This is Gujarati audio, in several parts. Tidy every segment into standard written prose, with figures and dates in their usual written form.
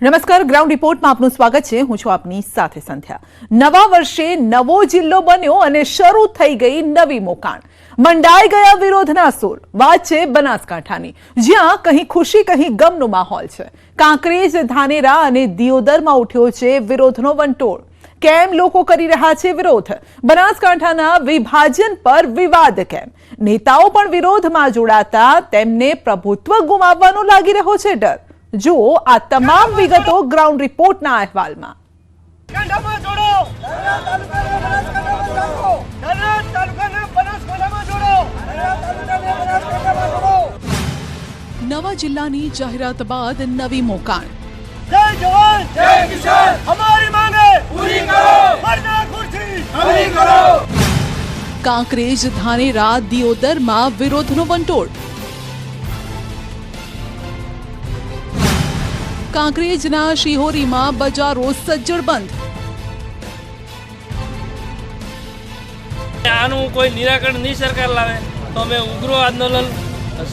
નમસ્કાર, ગ્રાઉન્ડ રિપોર્ટમાં આપનું સ્વાગત છે। હું છું આપની સાથે સંધ્યા। નવા વર્ષે નવો જિલ્લો બન્યો અને શરૂ થઈ ગઈ નવી મોકાણ। મંડાઈ ગયા વિરોધના સૂર। વાત છે બનાસકાંઠાની, જ્યાં કहीं ખુશી કहीं ગમનો માહોલ છે। કાંકરેજ, ધાનેરા અને દિયોદરમાં ઉઠ્યો છે વિરોધનો વંટોળ। કેમ લોકો કરી રહ્યા છે વિરોધ? બનાસકાંઠાના વિભાજન પર વિવાદ કેમ? નેતાઓ પણ વિરોધમાં જોડાતા તેમને પ્રભુત્વ ગુમાવવાનો લાગી રહ્યો છે ડર। જો આ તમામ વિગતો ગ્રાઉન્ડ રિપોર્ટના અહેવાલમાં। નવા જિલ્લાની જાહેરાત બાદ નવી મોકાણ। जय जवान जय किसान हमारी मांगे पूरी करो, वरना कुर्सी खाली करो। કાંકરેજ, ધાનેરા, દિયોદરમાં વિરોધનો વંટોળ। કાંકરેજના શિહોરીમાં બજારો સજ્જડ બંધ। આનું કોઈ નિરાકરણ નહીં સરકાર લાવે તો અમે ઉગ્ર આંદોલન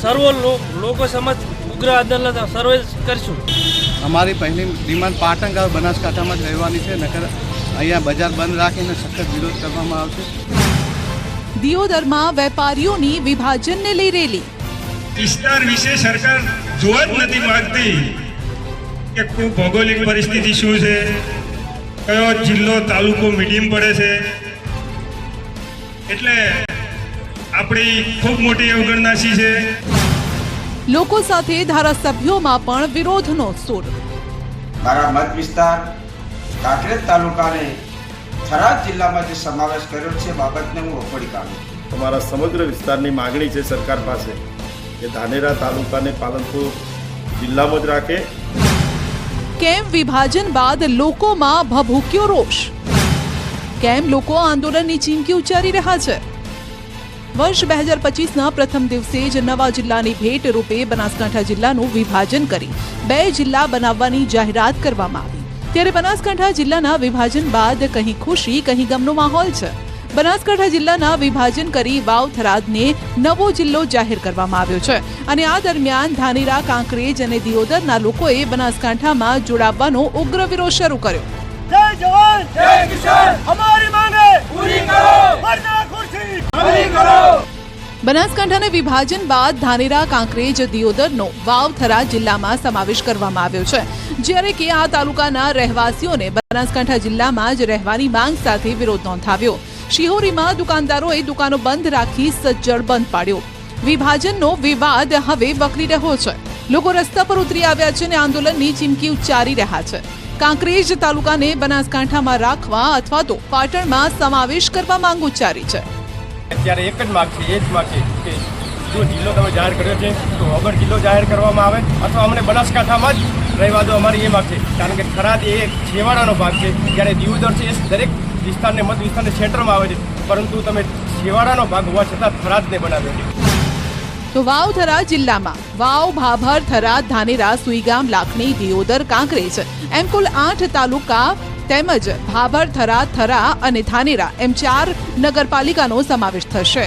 સર્વ લોકો સમક્ષ ઉગ્ર આંદોલન સર્વે કરશું। અમારી પહેલી ડિમાન્ડ પાટણ ગામ બનાસકાંઠામાં જ રહેવાની છે, નકર અહીંયા બજાર બંધ રાખીને સખત વિરોધ કરવામાં આવશે। દિયોદરમાં વેપારીઓની વિભાજનને લઈ રેલી। વિસ્તાર વિશે સરકાર જોવા જ નથી માંગતી કે કોઈ ભૌગોલિક પરિસ્થિતિ શું છે, કયો જિલ્લો તાલુકો મીડિયમ પડે છે, એટલે આપણી ખૂબ મોટી અવગણના છે। લોકો સાથે ધારાસભ્યોમાં પણ વિરોધનો સૂર। મારા મત વિસ્તાર કાંકરેજ તાલુકાને થરાદ જિલ્લામાં જે સમાવેશ કર્યો છે બાબતને હું વખોડી કાઢું। અમારા સમગ્ર વિસ્તારની માગણી છે સરકાર પાસે કે ધાનેરા તાલુકાને પાલનપુર જિલ્લામાં જ રાખે। કેમ વિભાજન બાદ લોકોમાં ભભૂક્યો રોષ? કેમ લોકો આંદોલનની ચીમકી ઉચ્ચારી રહ્યા છે? વર્ષ 2025ના પ્રથમ દિવસે જ નવા જિલ્લાની ભેટ રૂપે બનાસકાંઠા જિલ્લાનું વિભાજન કરી 2 જિલ્લા બનાવવાની જાહેરાત કરવામાં આવી। ત્યારે બનાસકાંઠા જિલ્લાના વિભાજન બાદ કहीं ખુશી કहीं ગમનો માહોલ છે। બનાસકાંઠા જિલ્લાના વિભાજન કરી વાવ થરાદને નવો જિલ્લો જાહેર કરવામાં આવ્યો છે અને આ દરમિયાન ધાનેરા, કાંકરેજ અને દિયોદરના લોકોએ બનાસકાંઠામાં જોડાવવાનો ઉગ્ર વિરોધ શરૂ કર્યો। जय जवान जय किसान हमारी मांगे पूरी करो, वरना कुर्सी खाली करो। બનાસકાંઠાને વિભાજન બાદ ધાનેરા, કાંકરેજ, દિયોદરનો વાવ થરાદ જિલ્લામાં સમાવેશ કરવામાં આવ્યો છે, જ્યારે કે આ તાલુકાના રહેવાસીઓને બનાસકાંઠા જિલ્લામાં જ રહેવાની માંગ સાથે વિરોધ નોંધાવ્યો। શિહોરીમાં દુકાનદારોએ દુકાનો બંધ રાખી સજ્જડ બંધ પાડ્યો। વિભાજનનો વિવાદ હવે વકરી રહ્યો છે। લોકો રસ્તા પર ઉતરી આવ્યા છે અને આંદોલનની ચીમકી ઉચ્ચારી રહ્યા છે। કાંકરેજ તાલુકાને બનાસકાંઠામાં રાખવા અથવા તો પાટણમાં સમાવેશ કરવા માંગ ઉચ્ચારી છે। અત્યારે એક જ માગ છે, એ જ માગ છે કે જો જિલ્લો તમે જાહેર કર્યો છે તો વગર જિલ્લો જાહેર કરવામાં આવે અથવા અમને બનાસકાંઠામાં જ રહેવા દો, અમારી એ માગ છે। કારણ કે થરાદ એ એક છેવાડાનો ભાગ છે, જ્યારે દિયોદર છે એ દરેક વિસ્તારને મત વિસ્તારને સેન્ટરમાં આવે છે, પરંતુ તમે છેવાડાનો ભાગ હોવા છતાં થરાદને બનાવ્યો છે। તો વાવ થરાદ જિલ્લામાં વાવ, ભાભર, થરાદ, ધાનેરા, સુઈગામ, લાખણી, દિયોદર, કાંકરેજ એમ કુલ 8 તાલુકા તેમજ ભાભર, થરાદ, થરા અને ધાનેરા એમ 4 નગરપાલિકાનો સમાવેશ થશે।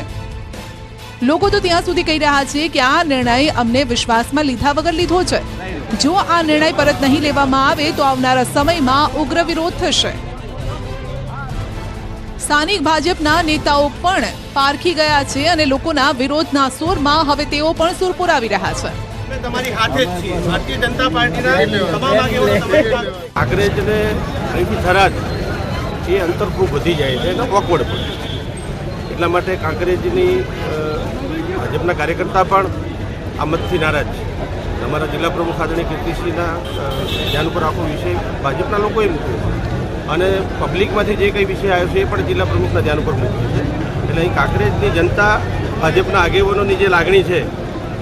લોકો તો ત્યાં સુધી કહી રહ્યા છે કે આ નિર્ણય અમને વિશ્વાસમાં લીધા વગર લીધો છે। જો આ નિર્ણય પરત નહીં લેવામાં આવે તો આવનારા સમયમાં ઉગ્ર વિરોધ થશે। સ્થાનિક ભાજપના નેતાઓ પણ પારખી ગયા છે અને લોકોના વિરોધના સૂરમાં હવે તેઓ પણ સૂર પુરાવી રહ્યા છે। તમારી હાથે જ છીએ, ભારતીય જનતા પાર્ટીના તમામ આગેવાનો કાંકરેજ અને અહીંથી થરાદ એ અંતર ખૂબ વધી જાય છે અને ઓકવર્ડ પડે, એટલા માટે કાંકરેજની ભાજપના કાર્યકર્તા પણ આ મતથી નારાજ છે। અમારા જિલ્લા પ્રમુખ આદરણીય કીર્તિસિંહના ધ્યાન ઉપર આખો વિષય ભાજપના લોકોએ મૂક્યો અને પબ્લિકમાંથી જે કંઈ વિષય આવ્યો છે એ પણ જિલ્લા પ્રમુખના ધ્યાન ઉપર મૂક્યો છે। એટલે અહીં કાંકરેજની જનતા ભાજપના આગેવાનોની જે લાગણી છે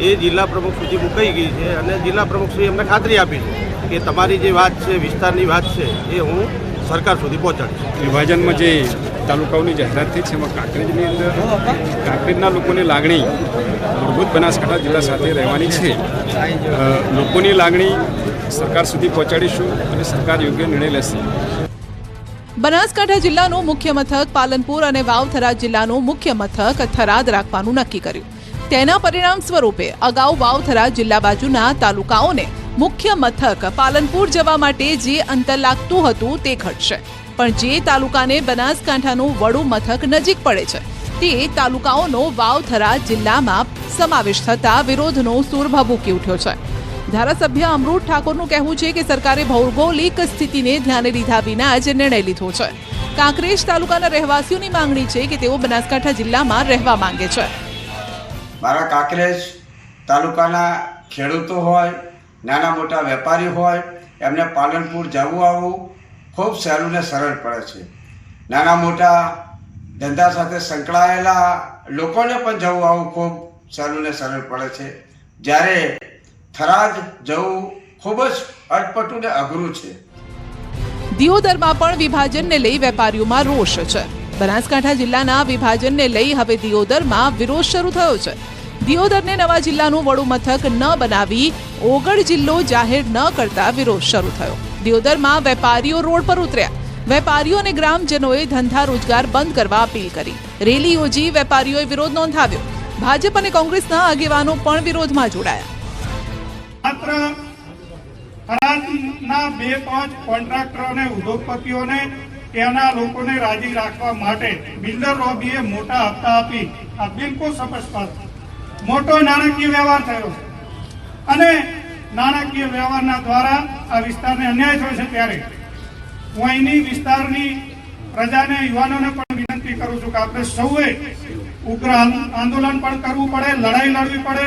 એ જિલ્લા પ્રમુખ સુધી મુકાઈ ગઈ છે અને જિલ્લા પ્રમુખશ્રીએ અમને ખાતરી આપી છે કે તમારી જે વાત છે, વિસ્તારની વાત છે, એ હું સરકાર સુધી પહોંચાડીશ। વિભાજનમાં જે તાલુકાઓની જાહેરાત થઈ છે એમાં કાંકરેજની અંદર કાંકરેજના લોકોની લાગણી મૂળભૂત બનાસકાંઠા જિલ્લા સાથે રહેવાની છે। લોકોની લાગણી સરકાર સુધી પહોંચાડીશું અને સરકાર યોગ્ય નિર્ણય લેશે। બનાસકાંઠા જિલ્લાનું મુખ્ય મથક પાલનપુર અને વાવ થરાદ જિલ્લાનું મુખ્ય મથક થરાદ રાખવાનું નક્કી કર્યું। તેના પરિણામ સ્વરૂપે અગાઉ વાવથરા જિલ્લા બાજુના તાલુકાઓને મુખ્ય મથક પાલનપુર જવા માટે જે અંતર લાગતું હતું તે ઘટશે, પણ જે તાલુકાને બનાસકાંઠાનું વડું મથક નજીક પડે છે તે તાલુકાઓનો વાવથરા જિલ્લામાં સમાવેશ થતા વિરોધનો સૂર ભભૂકી ઉઠ્યો છે. ધારાસભ્ય અમૃત ઠાકોરનું કહેવું છે કે સરકારે ભૌગોલિક સ્થિતિને ધ્યાને લીધા વિના જ નિર્ણય લીધો છે. કાંકરેજ તાલુકાના રહેવાસીઓની માંગણી છે કે તેઓ બનાસકાંઠા જિલ્લામાં રહેવા માંગે છે. મારા કાંકરેજ તાલુકાના ખેડૂતો હોય, નાના મોટા વેપારી હોય, એમને પાલનપુર જવું આવવું ખૂબ સહેલું ને સરળ પડે છે. નાના મોટા ધંધા સાથે સંકળાયેલા લોકોને પણ જવું આવવું ખૂબ સહેલું ને સરળ પડે છે. જ્યારે થરાદ જવું ખૂબ જ અટપટું ને અઘરું છે. દિયોદરમાં પણ વિભાજનને લઈ વેપારીઓમાં રોષ છે. બનાસકાંઠા જિલ્લાના વિભાજનને લઈ હવે દિયોદરમાં વિરોધ શરૂ થયો છે. દિયોદરને નવા જિલ્લાનું વડું મથક ન બનાવી ઓગળ જિલ્લો જાહેર ન કરતા વિરોધ શરૂ થયો. દિયોદરમાં વેપારીઓ રોડ પર ઉતર્યા. વેપારીઓ અને ગ્રામજનોએ ધંધા રોજગાર બંધ કરવા અપીલ કરી. રેલી યોજી વેપારીઓએ વિરોધ નોંધાવ્યો. ભાજપ અને કોંગ્રેસના આગેવાનો પણ વિરોધમાં જોડાયા. માત્ર થરાદના 2-5 કોન્ટ્રાક્ટરોને, ઉદ્યોગપતિઓને, ત્યાંના લોકોને રાજી રાખવા માટે બિલ્ડર લોબીએ મોટા હપ્તા આપી આ બિલકુલ સ્પષ્ટ મોટો નાણાકીય વ્યવહાર થયો છે અને નાણાકીય વ્યવહારના દ્વારા આ વિસ્તારને અન્યાય થયો છે. ત્યારે હું અહીંની વિસ્તારની પ્રજાને, યુવાનોને પણ વિનંતી કરું છું કે આપણે સૌએ ઉગ્ર આંદોલન પણ કરવું પડે, લડાઈ લડવી પડે,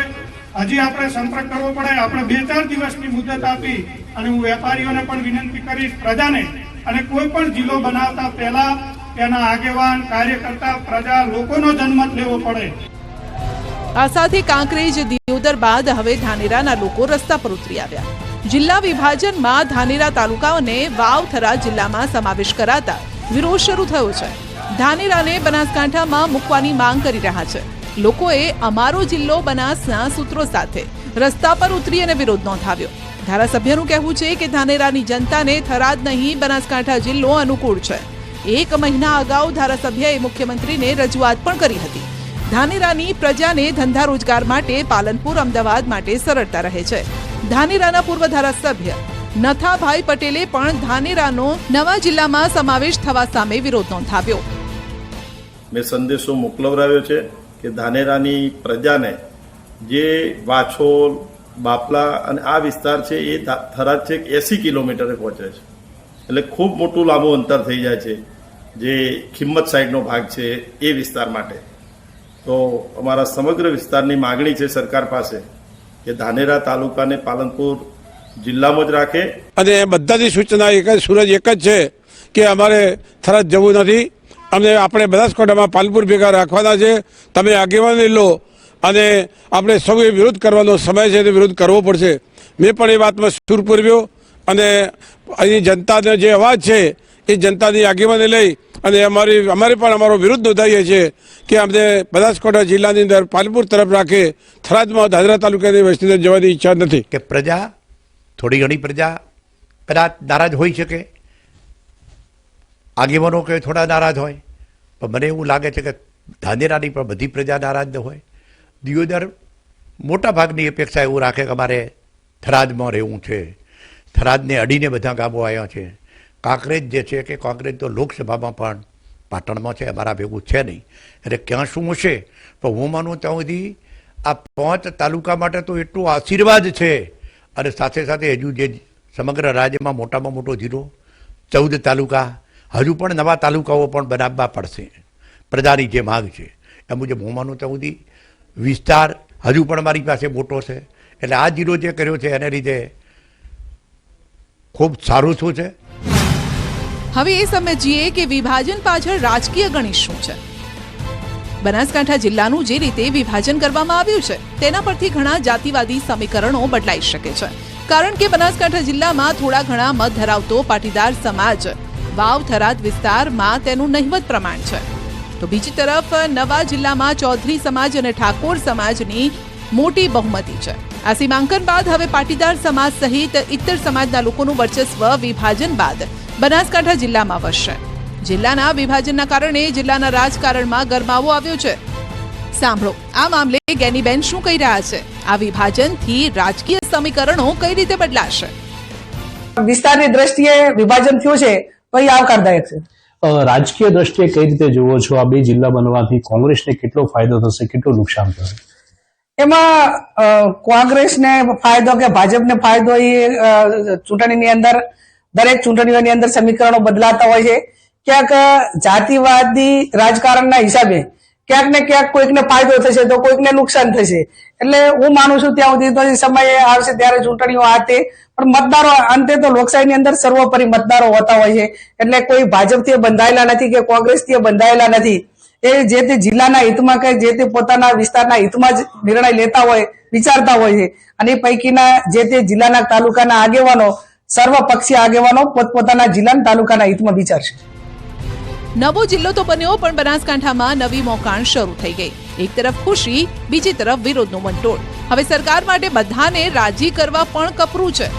હજી આપણે સંપર્ક કરવો પડે. આપણે 2-4 દિવસની મુદત આપી અને હું વેપારીઓને પણ વિનંતી કરીશ, પ્રજાને, અને કોઈ પણ જિલ્લો બનાવતા પહેલા તેના આગેવાન, કાર્યકર્તા, પ્રજા, લોકોનો જનમત લેવો પડે. આ સાથે કાંકરેજ દિયોદર બાદ હવે ધાનેરાના લોકો રસ્તા પર ઉતરી આવ્યા. જિલ્લા વિભાજનમાં ધાનેરા તાલુકાઓને વાવથરા જિલ્લામાં સમાવેશ કરાતા વિરોધ શરૂ થયો છે. ધાનેરાને બનાસકાંઠામાં મૂકવાની માંગ કરી રહ્યા છે. લોકોએ અમારો જિલ્લો બનાસના સૂત્રો સાથે રસ્તા પર ઉતરી અને વિરોધ નોંધાવ્યો. ધારાસભ્યનું કહેવું છે કે ધાનેરાની જનતાને થરાદ નહીં બનાસકાંઠા જિલ્લો અનુકૂળ છે. 1 મહિના અગાઉ ધારાસભ્યએ મુખ્યમંત્રીને રજૂઆત પણ કરી હતી. ધાનેરાની પ્રજાને ધંધા રોજગાર માટે પાલનપુર, અમદાવાદ માટે સરળતા રહે છે. ધાનેરાના પૂર્વ ધારાસભ્ય નથાભાઈ પટેલે પણ ધાનેરાનો નવા જિલ્લામાં સમાવેશ થવા સામે વિરોધ નોંધાવ્યો. મેં સંદેશો મોકલવરાવ્યો છે કે ધાનેરાની પ્રજાને જે વાછોલ, બાપલા અને આ વિસ્તાર છે એ થરાદ છે 80 કિલોમીટરે પહોંચે છે. એટલે ખૂબ મોટું લાંબુ અંતર થઈ જાય છે. જે ખિંમત સાઈડનો ભાગ છે એ વિસ્તાર માટે તો અમારા સમગ્ર વિસ્તારની માગણી છે સરકાર પાસે કે ધાનેરા તાલુકાને પાલનપુર જિલ્લામાં જ રાખે. અને બધાની સૂચના એક જ, સૂરજ એક જ છે કે અમારે થરાદ જવું નથી. અમને આપણે બનાસકાંઠામાં પાલનપુર ભેગા રાખવાના છે. તમે આગેવાની લો અને આપણે સૌએ વિરોધ કરવાનો સમય છે, તે વિરોધ કરવો પડશે. મેં પણ એ વાતમાં સૂર પૂર્વ્યો અને અહીં જનતાનો જે અવાજ છે એ જનતાની આગેવાની લઈ અને અમારે પણ અમારો વિરોધ નોંધાવીએ છીએ કે અમને બનાસકાંઠા જિલ્લાની અંદર પાલનપુર તરફ રાખે. થરાદમાં ધાનેરા તાલુકાની વસ્તીને જવાની ઈચ્છા નથી. કે પ્રજા, થોડી ઘણી પ્રજા કદાચ નારાજ હોઈ શકે, આગેવાનો કે થોડા નારાજ હોય, પણ મને એવું લાગે છે કે ધાનેરાની પણ બધી પ્રજા નારાજ ન હોય. દિયોદર મોટા ભાગની અપેક્ષા એવું રાખે કે અમારે થરાદમાં રહેવું છે. થરાદને અડીને બધા ગામો આવ્યા છે. કાંકરેજ જે છે કે કાંકરેજ તો લોકસભામાં પણ પાટણમાં છે, અમારા ભેગું છે નહીં. એટલે ક્યાં શું હશે, પણ હું માનું ત્યાં સુધી આ 5 તાલુકા માટે તો એટલું આશીર્વાદ છે. અને સાથે સાથે હજુ જે સમગ્ર રાજ્યમાં મોટામાં મોટો જિલ્લો 14 તાલુકા, હજુ પણ નવા તાલુકાઓ પણ બનાવવા પડશે. પ્રજાની જે માગ છે એ મુજબ હું માનું ત્યાં સુધી વિસ્તાર હજુ પણ મારી પાસે મોટો છે. એટલે આ જિલ્લો જે કર્યો છે એને લીધે ખૂબ સારું શું છે. હવે એ સમજીએ કે વિભાજન પાછળ રાજકીય ગણિત શું છે. બનાસકાંઠા જિલ્લાનું જે રીતે વિભાજન કરવામાં આવ્યું છે તેના પરથી ઘણા જાતિવાદી સમીકરણો બદલાઈ શકે છે. કારણ કે બનાસકાંઠા જિલ્લામાં થોડા ઘણા મત ધરાવતો પાટીદાર સમાજ વાવ થરાદ વિસ્તારમાં તેનું નહિવત પ્રમાણ છે. તો બીજી તરફ નવા જિલ્લામાં ચૌધરી સમાજ અને ઠાકોર સમાજની મોટી બહુમતી છે. આ સીમાંકન બાદ હવે પાટીદાર સમાજ સહિત ઇતર સમાજના લોકોનું વર્ચસ્વ વિભાજન બાદ બનાસકાંઠા જિલ્લામાં વધશે. જિલ્લાના વિભાજનના કારણે જિલ્લાના રાજકારણમાં ગરમાવો આવ્યો છે. સાંભળો આ મામલે ગેનીબેન શું કહી રહ્યા છે? આ વિભાજનથી રાજકીય સમીકરણો કઈ રીતે બદલાશે? વિસ્તારની દ્રષ્ટિએ વિભાજન થયું છે તો એ આવકારદાયક છે. રાજકીય દ્રષ્ટિએ કઈ રીતે જોવો છો? આ બે જિલ્લા બનવાથી કોંગ્રેસને કેટલો ફાયદો થશે, કેટલું નુકસાન થશે? એમાં કોંગ્રેસને ફાયદો કે ભાજપને ફાયદો એ ચૂંટણીની અંદર દરેક ચૂંટણીઓની અંદર સમીકરણો બદલાતા હોય છે. ક્યાંક જાતિવાદી રાજકારણના હિસાબે ક્યાંક ને ક્યાંક કોઈકને ફાયદો થશે તો કોઈકને નુકસાન થશે. એટલે હું માનું છું ત્યાં સુધી સમય આવશે ત્યારે ચૂંટણીઓ આ તે, પણ મતદારો અંતે તો લોકશાહીની અંદર સર્વોપરી મતદારો હોતા હોય છે. એટલે કોઈ ભાજપથી બંધાયેલા નથી કે કોંગ્રેસથી બંધાયેલા નથી. એ જે તે જિલ્લાના હિતમાં કે જે તે પોતાના વિસ્તારના હિતમાં જ નિર્ણય લેતા હોય, વિચારતા હોય છે. અને એ પૈકીના જે તે જિલ્લાના તાલુકાના આગેવાનો, સર્વપક્ષીય આગેવાનો પોતપોતાના જિલ્લાના તાલુકાના હિતમાં વિચારશે. નવો જિલ્લો તો બન્યો, પણ બનાસકાંઠામાં નવી મોકાણ શરૂ થઈ ગઈ. એક તરફ ખુશી, બીજી તરફ વિરોધનો વંટોળ. હવે સરકાર માટે બધાને રાજી કરવા પણ કપરું છે.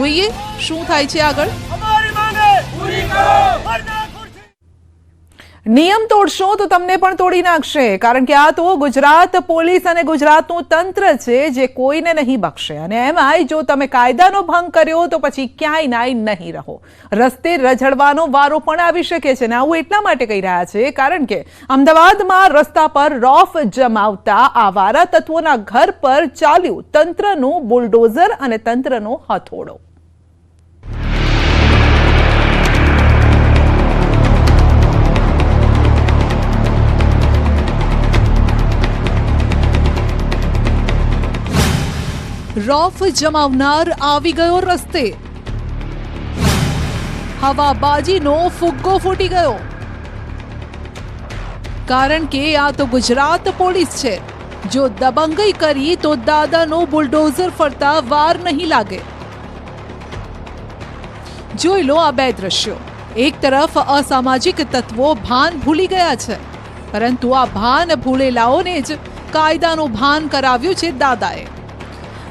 જોઈએ શું થાય છે આગળ. નિયમ તોડશો તો તમને પણ તોડી નાખશે, કારણ કે આ તો ગુજરાત પોલીસ અને ગુજરાતનું તંત્ર છે જે કોઈને નહીં બક્ષે. અને એમાંય જો તમે કાયદાનો ભંગ કર્યો તો પછી ક્યાંય નાય નહીં રહો. રસ્તે રઝળવાનો વારો પણ આવી શકે છે. ને આવું એટલા માટે કહી રહ્યા છે કારણ કે અમદાવાદમાં રસ્તા પર રોફ જમાવતા આવારા તત્વોના ઘર પર ચાલ્યું તંત્રનું બુલડોઝર અને તંત્રનો હથોડો. રોફ જમાવનાર આવી ગયો રસ્તે. હવાબાજીનો ફુગ્ગો ફૂટી ગયો, કારણ કે આ તો ગુજરાત પોલીસ છે. જો દબંગઈ કરી તો દાદાનો બુલડોઝર ફરતા વાર નહીં લાગે. જોઈ લો આ બે દ્રશ્યો. એક તરફ અસામાજિક તત્વો ભાન ભૂલી ગયા છે, પરંતુ આ ભાન ભૂલેલાઓને જ કાયદાનું ભાન કરાવ્યું છે દાદાએ.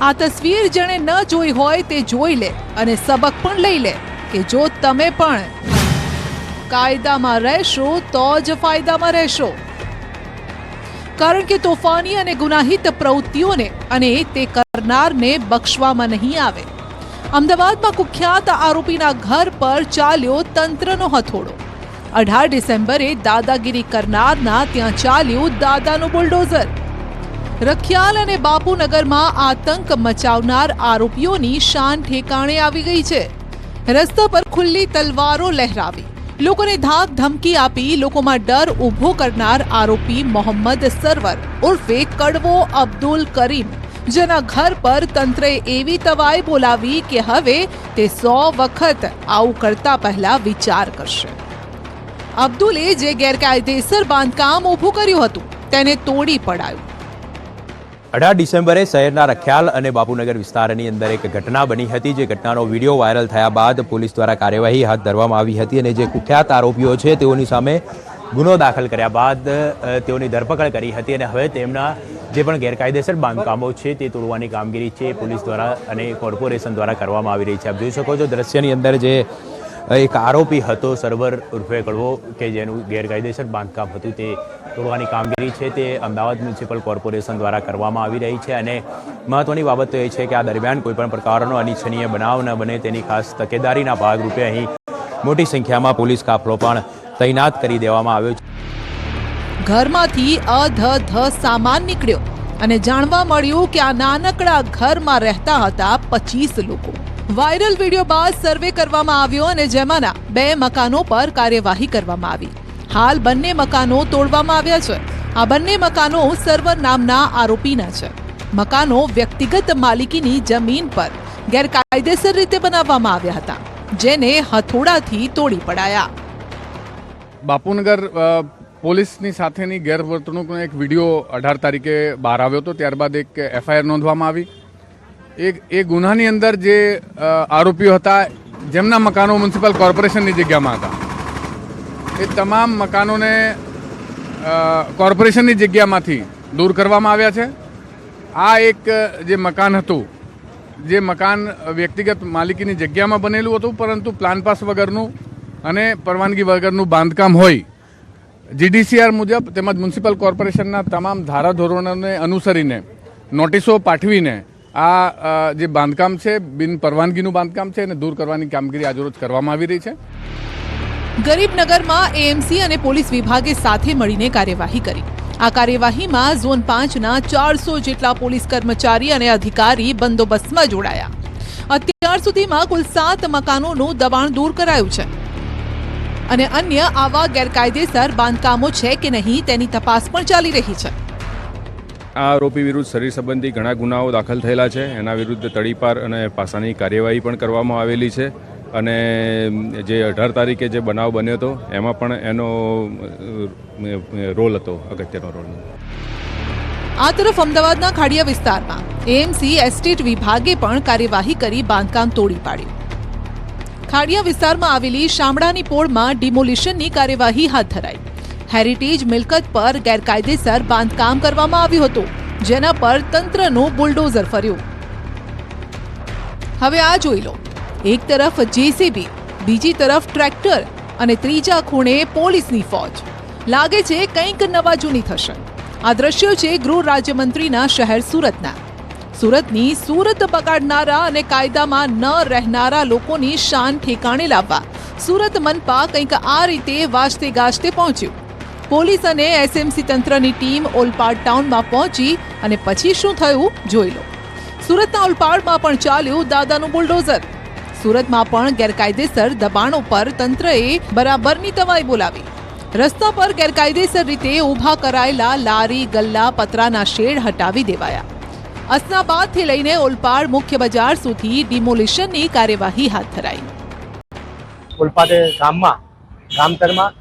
આ તસવીર જેણે ન જોઈ હોય તે જોઈ લે અને સબક પણ લઈ લે કે જો તમે પણ કાયદામાં રહેશો તો જ ફાયદામાં રહેશો. કારણ કે તોફાની અને ગુનાહિત પ્રવૃત્તિઓને અને તે કરનારને બક્ષવામાં નહીં આવે. અમદાવાદમાં કુખ્યાત આરોપીના ઘર પર ચાલ્યો તંત્રનો હથોડો. 18 ડિસેમ્બરે દાદાગીરી કરનારના ત્યાં ચાલ્યું દાદાનું બુલડોઝર. રખિયાલ અને બાપુનગરમાં આતંક મચાવનાર આરોપીઓની શાન ઠેકાણે આવી ગઈ છે. રસ્તા પર ખુલ્લી તલવારો લહેરાવી, લોકોને ધાક ધમકી આપી લોકોમાં ડર ઊભો કરનાર આરોપી મોહમ્મદ સરવર ઉર્ફે કડવો અબ્દુલ કરીમ, જેના ઘર પર તંત્રએ એવી તવાઈ બોલાવી કે હવે તે 100 વખત આવું કરતા પહેલા વિચાર કરશે. અબ્દુલે જે ગેરકાયદેસર બાંધકામ ઊભું કર્યું હતું તેને તોડી પડાયું. 18 ડિસેમ્બરે શહેરના રખિયાલ અને બાપુનગર વિસ્તારની અંદર એક ઘટના બની હતી. જે ઘટનાનો વિડીયો વાયરલ થયા બાદ પોલીસ દ્વારા કાર્યવાહી હાથ ધરવામાં આવી હતી અને જે કુખ્યાત આરોપીઓ છે તેઓની સામે ગુનો દાખલ કર્યા બાદ તેઓની ધરપકડ કરી હતી. અને હવે તેમના જે પણ ગેરકાયદેસર બાંધકામો છે તે તોડવાની કામગીરી છે પોલીસ દ્વારા અને કોર્પોરેશન દ્વારા કરવામાં આવી રહી છે. આપ જોઈ શકો છો દ્રશ્યની અંદર જે એક આરોપી હતો સરવર ઉર્ફે કડવો કે જેનું ગેરકાયદેસર બાંધકામ હતું તે તોડવાની કામગીરી છે તે અમદાવાદ મ્યુનિસિપલ કોર્પોરેશન દ્વારા કરવામાં આવી રહી છે. અને મહત્વની બાબત તો એ છે કે આ દરમિયાન કોઈપણ પ્રકારનો અનિચ્છનીય બનાવ ન બને તેની ખાસ તકેદારીના ભાગરૂપે અહીં મોટી સંખ્યામાં પોલીસ કાફલો પણ તૈનાત કરી દેવામાં આવ્યો છે. ઘરમાંથી અધ સામાન નીકળ્યો અને જાણવા મળ્યું કે આ નાનકડા ઘરમાં રહેતા હતા 25 લોકો. વાયરલ વિડીયો બાદ સર્વે કરવામાં આવ્યો અને જેમાંના 2 મકાનો પર કાર્યવાહી કરવામાં આવી. હાલ બંને મકાનો તોડવામાં આવ્યા છે. આ બંને મકાનો સરવર નામના આરોપીના છે. મકાનો વ્યક્તિગત માલિકીની જમીન પર ગેરકાયદેસર રીતે બનાવવામાં આવ્યા હતા, જેને હથોડાથી તોડી પડાયા. બાપુનગર પોલીસની સાથેની ગેરવર્તણૂકનો એક વિડીયો 18 તારીખે બહાર આવ્યો હતો. ત્યારબાદ એક FIR નોંધવામાં આવી. એ ગુનાની અંદર જે આરોપીઓ હતા જેમના મકાનો મ્યુનિસિપલ કોર્પોરેશનની જગ્યામાં હતા એ તમામ મકાનોને કોર્પોરેશનની જગ્યામાંથી દૂર કરવામાં આવ્યા છે. આ એક જે મકાન હતું, જે મકાન વ્યક્તિગત માલિકીની જગ્યામાં બનેલું હતું પરંતુ પ્લાન પાસ વગરનું અને પરવાનગી વગરનું બાંધકામ હોય જીડીસીઆર મુજબ તેમજ મ્યુનિસિપલ કોર્પોરેશનના તમામ ધારાધોરણોને અનુસરીને નોટિસો પાઠવીને આ જે બાંધકામ છે બિન પરવાનગીનું બાંધકામ છે એને દૂર કરવાની કામગીરી આજરોજ કરવામાં આવી રહી છે. ગરીબનગરમાં એએમસી અને પોલીસ વિભાગે સાથે મળીને કાર્યવાહી કરી. આ કાર્યવાહીમાં ઝોન 5ના 400 જેટલા પોલીસ કર્મચારી અને અધિકારી બંદોબસ્તમાં જોડાયા. અત્યાર સુધીમાં કુલ 7 મકાનોનું દબાણ દૂર કરાયું છે અને અન્ય આવા ગેરકાયદેસર બાંધકામો છે કે નહીં તેની તપાસ પણ ચાલી રહી છે. આ આરોપી વિરુદ્ધ શરીર સંબંધી ઘણા ગુનાઓ દાખલ થયેલા છે. એના વિરુદ્ધ તડીપાર અને પાસાની કાર્યવાહી પણ કરવામાં આવેલી છે અને જે 18 તારીખે જે બનાવ બન્યો હતો એમાં પણ એનો રોલ હતો, અગત્યનો રોલ. આ તરફ અમદાવાદના ખાડિયા વિસ્તારમાં એએમસી એસ્ટેટ વિભાગે પણ કાર્યવાહી કરી બાંધકામ તોડી પાડ્યું. ખાડિયા વિસ્તારમાં આવેલી શામળાની પોળમાં ડિમોલિશનની કાર્યવાહી હાથ ધરાઈ. હેરિટેજ મિલકત પર ગેરકાયદેસર બાંધકામ કરવામાં આવ્યું હતું, જેના પર તંત્રનું બુલડોઝર ફર્યું. હવે આ જોઈ લો, એક તરફ જેસીબી, બીજી તરફ ટ્રેક્ટર અને ત્રીજા ખૂણે પોલીસની ફોજ. લાગે છે કંઈક નવા જૂની થશે. આ દ્રશ્યો છે ગૃહ રાજ્યમંત્રીના શહેર સુરતના. સુરતની સુરત બગાડનારા અને કાયદામાં ન રહેનારા લોકોની શાન ઠેકાણે લાવવા સુરત મનપા કંઈક આ રીતે વાજતે ગાજતે પહોંચ્યું. પોલીસ અને એસએમસી તંત્રની ટીમ ઓલપાડ ટાઉનમાં પહોંચી અને પછી શું થયું જોઈ લો. સુરતના ઓલપાડમાં પણ ચાલ્યું દાદાનું બુલડોઝર. સુરતમાં પણ ગેરકાયદેસર દબાણો પર તંત્રએ બરાબરની તવાઈ બોલાવી. રસ્તા પર ગેરકાયદેસર રીતે ઊભા કરાયેલા લારી, ગલ્લા, પતરાના શેડ હટાવી દેવાયા. અસનાબાદથી લઈને ઓલપાડ મુખ્ય બજાર સુધી ડિમોલિશનની કાર્યવાહી હાથ ધરાઈ. ઓલપાડ ગામમાં, ગામતરમાં,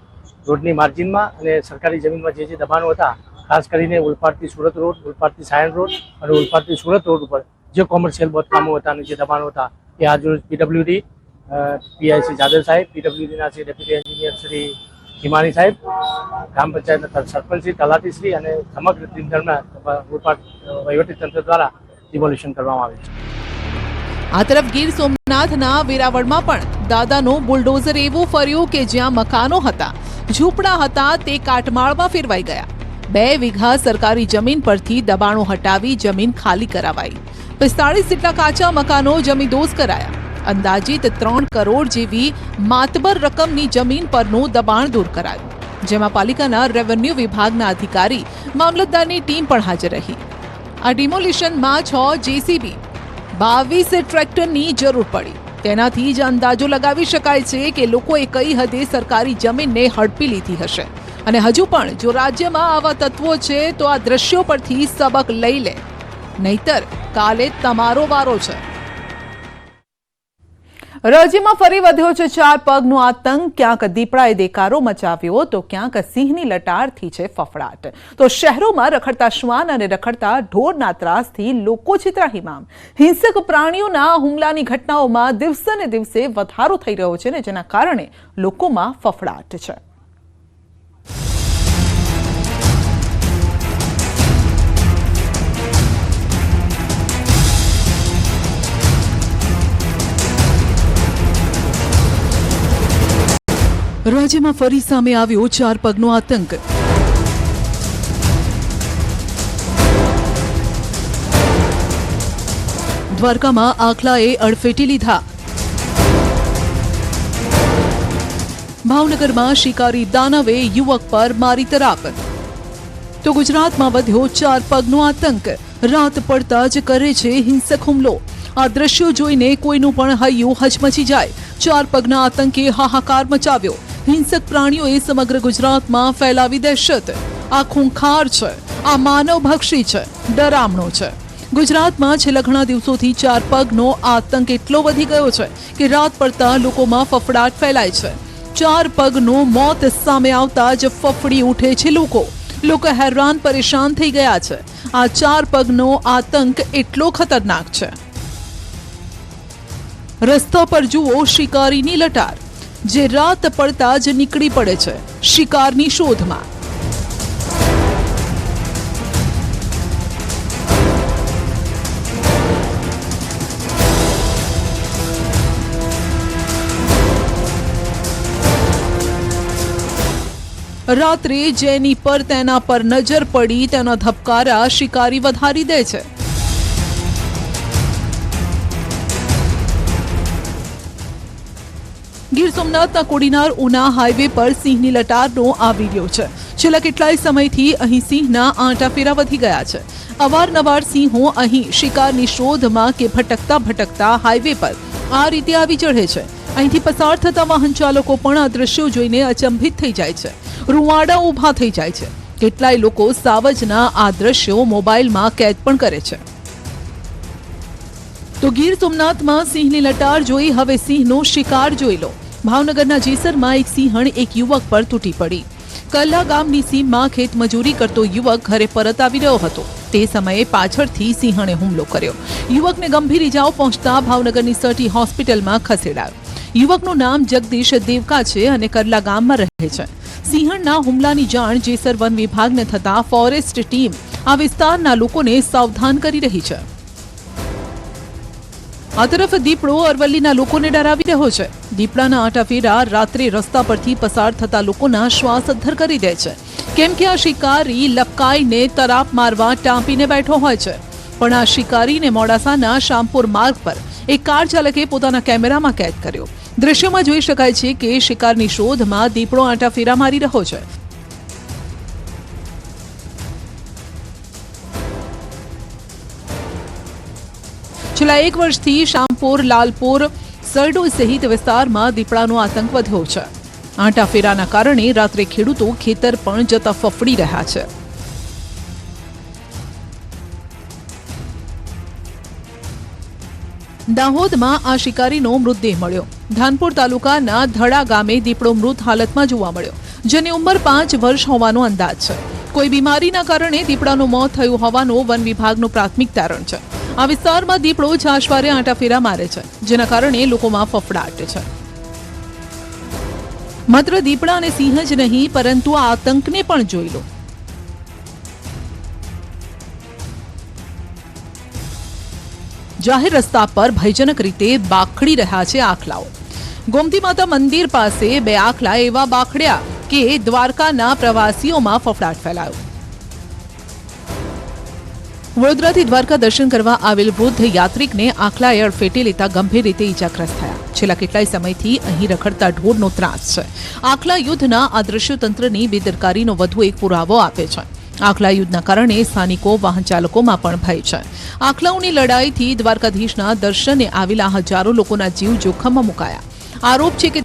રોડની માર્જિનમાં અને સરકારી જમીનમાં જે દબાણો હતા, ખાસ કરીને ઓલપાડથી સુરત રોડ, ઓલપાડથી સાયણ રોડ અને ઓલપાડથી સુરત રોડ ઉપર જે કોમર્શિયલ બાંધકામો હતા અને જે દબાણો હતા એ આજરોજ પીડબ્લ્યુડી, પીઆઈ જાદવ સાહેબ, પીડબ્લ્યુડીના શ્રી ડેપ્યુટી એન્જિનિયર શ્રી હિમાણી સાહેબ, ગ્રામ પંચાયતના સરપંચશ્રી, તલાટીશ્રી અને સમગ્ર ટીમના ઓલપાડ વહીવટીતંત્ર દ્વારા ડિમોલિશન કરવામાં આવે છે. આ તરફ ગીર સોમનાથના વેરાવળમાં પણ દાદાનું બુલડોઝર એવું ફર્યું કે જ્યાં મકાનો હતા, ઝૂંપડા હતા, તે કાટમાળમાં ફેરવાઈ ગયા. 2 વીઘા સરકારી જમીન પરથી દબાણો હટાવી જમીન ખાલી કરાવાઈ. 45 જેટલા કાચા મકાનો જમીનદોઝ કરાયા. અંદાજિત 3 કરોડ જેવી માતબર રકમની જમીન પરનું દબાણ દૂર કરાયું, જેમાં પાલિકાના રેવન્યુ વિભાગના અધિકારી, મામલતદારની ટીમ પણ હાજર રહી. આ ડિમોલિશનમાં 6 જેસીબી, 22 ટ્રેક્ટરની જરૂર પડી. તેનાથી જ અંદાજો લગાવી શકાય છે કે લોકોએ કઈ હદે સરકારી જમીનને હડપી લીધી હશે. અને હજુ પણ જો રાજ્યમાં આવા તત્વો છે તો આ દ્રશ્યો પરથી સબક લઈ લે, નહીતર કાલે તમારો વારો છે. રાજ્યમાં ફરી વધ્યો છે 4 પગનો આતંક. ક્યાંક દીપડાએ દેકારો મચાવ્યો તો ક્યાંક સિંહની લટારથી છે ફફડાટ. તો શહેરોમાં રખડતા શ્વાન અને રખડતા ઢોરના ત્રાસથી લોકો છે ત્રાહિમામ. હિંસક પ્રાણીઓના હુમલાની ઘટનાઓમાં દિવસે ને દિવસે વધારો થઈ રહ્યો છે ને જેના કારણે લોકોમાં ફફડાટ છે. રાજ્યમાં ફરી સામે આવ્યો 4 પગનો આતંક. દ્વારકામાં આખલાએ અડફેટી લીધા. ભાવનગરમાં શિકારી દાનવે યુવક પર મારી તરાપ. તો ગુજરાતમાં વધ્યો 4 પગનો આતંક. રાત પડતા જ કરે છે હિંસક હુમલો. આ દ્રશ્યો જોઈને કોઈનું પણ હૈયું હચમચી જાય. 4 પગના આતંકે હાહાકાર મચાવ્યો. હિંસક પ્રાણીઓએ સમગ્ર ગુજરાતમાં ફેલાવી દહેશત. આ ખૂંખાર છે, આ માનવભક્ષી છે, ડરામણો છે. ગુજરાતમાં છેલ્લા ઘણા દિવસોથી 4 પગનો આતંક એટલો વધી ગયો છે કે રાત પડતા લોકોમાં ફફડાટ ફેલાય છે. 4 પગનું મોત સામે આવતા જ ફફડી ઉઠે છે લોકો. લોકો હેરાન પરેશાન થઈ ગયા છે. આ 4 પગનો આતંક એટલો ખતરનાક છે. રસ્તા પર જુઓ શિકારીની લટાર, જે રાત પડતા જ નીકળી પડે છે શિકારની શોધમાં. રાત્રે જેની પર તેના પર નજર પડી તેના ધબકારા શિકારી વધારી દે છે. ગીર સોમનાથના કોડીનાર ઉના હાઈવે પર સિંહની લટારનો આ વિડીયો છે. છેલ્લા કેટલાય સમયથી અહીં સિંહના આંટાફેરા વધી ગયા છે. અવારનવાર સિંહો અહીં શિકારની શોધમાં કે ભટકતા હાઈવે પર આ રીતે આવી ચઢે છે. અહીંથી પસાર થતા વાહન ચાલકો પણ આ દ્રશ્યો જોઈને અચંભિત થઈ જાય છે. રૂવાડા ઊભા થઈ જાય છે. કેટલાય લોકો સાવજના આ દ્રશ્યો મોબાઈલમાં કેદ પણ કરે છે. તો ગીર સોમનાથમાં સિંહની લટાર જોઈ હવે સિંહનો શિકાર જોઈ લો. ભાવનગરના જેસરમાં એક સિંહણ એક યુવક પર તૂટી પડી. કલ્લા ગામની સીમમાં ખેતમજૂરી કરતો યુવક ઘરે પરત આવી રહ્યો હતો. તે સમયે પાછળથી સિંહણે હુમલો કર્યો. યુવકને ગંભીર ઇજાઓ પહોંચતા ભાવનગરની સટી હોસ્પિટલમાં ખસેડાયો. યુવકનું નામ જગદીશ દેવકા છે અને કરલા ગામમાં રહે છે. સિંહણના હુમલાની જાણ જેસર વન વિભાગને થતા ફોરેસ્ટ ટીમ આ વિસ્તારના લોકોને સાવધાન કરી રહી છે. આ તરફ દીપડો અરવલ્લીના લોકોને ડરાવી રહ્યો છે. દીપડાના આંટાફેરા રાત્રે રસ્તા પરથી પસાર થતા લોકોના શ્વાસ અદ્ધર કરી દે છે. કેમ કે આ શિકારી લપકાઈને તરાપ મારવા ટાંપીને બેઠો હોય છે. પણ આ શિકારીને મોડાસાના શામપુર માર્ગ પર એક કાર ચાલકે પોતાના કેમેરામાં કેદ કર્યો. દ્રશ્યમાં જોઈ શકાય છે કે શિકારની શોધમાં દીપડો આંટાફેરા મારી રહ્યો છે. છેલ્લા એક વર્ષથી શામપુર, લાલપુર, સરડોઈ સહિત વિસ્તારમાં દીપડાનો આતંક વધ્યો છે. આંટાફેરાના કારણે રાત્રે ખેડૂતો ખેતર પણ જતા ફફડી રહ્યા છે. દાહોદમાં આ શિકારીનો મૃતદેહ મળ્યો. ધાનપુર તાલુકાના ધડા ગામે દીપડો મૃત હાલતમાં જોવા મળ્યો, જેની ઉંમર 5 વર્ષ હોવાનો અંદાજ છે. કોઈ બીમારીના કારણે દીપડાનું મોત થયું હોવાનો વન વિભાગનું પ્રાથમિક તારણ છે. આ વિસ્તારમાં દીપડો છાશવારે આંટાફેરા મારે છે, જેના કારણે લોકોમાં ફફડાટ છે. માત્ર દીપડા અને સિંહ જ નહીં, પરંતુ આ આતંકને પણ જોઈ લો. જાહેર રસ્તા પર ભયજનક રીતે બાખડી રહ્યા છે આખલાઓ. ગોમતી માતા મંદિર પાસે 2 આખલા એવા બાખડ્યા કે દ્વારકાના પ્રવાસીઓમાં ફફડાટ ફેલાયો. વડોદરાથી દ્વારકા દર્શન કરવા આવેલ વૃદ્ધ યાત્રિકને આખલાએ અડફેટે લેતા ગંભીર રીતે ઇજાગ્રસ્ત થયા. છેલ્લા કેટલાય સમયથી અહીં રખડતા ઢોરનો ત્રાસ છે. આખલા યુદ્ધના આ દ્રશ્યો તંત્રની બેદરકારીનો વધુ એક પુરાવો આપે છે. આખલા યુદ્ધના કારણે સ્થાનિકો વાહન ચાલકોમાં પણ ભય છે. આખલાઓની લડાઈથી દ્વારકાધીશના દર્શને આવેલા હજારો લોકોના જીવ જોખમમાં મુકાયા. આરોપ છે કે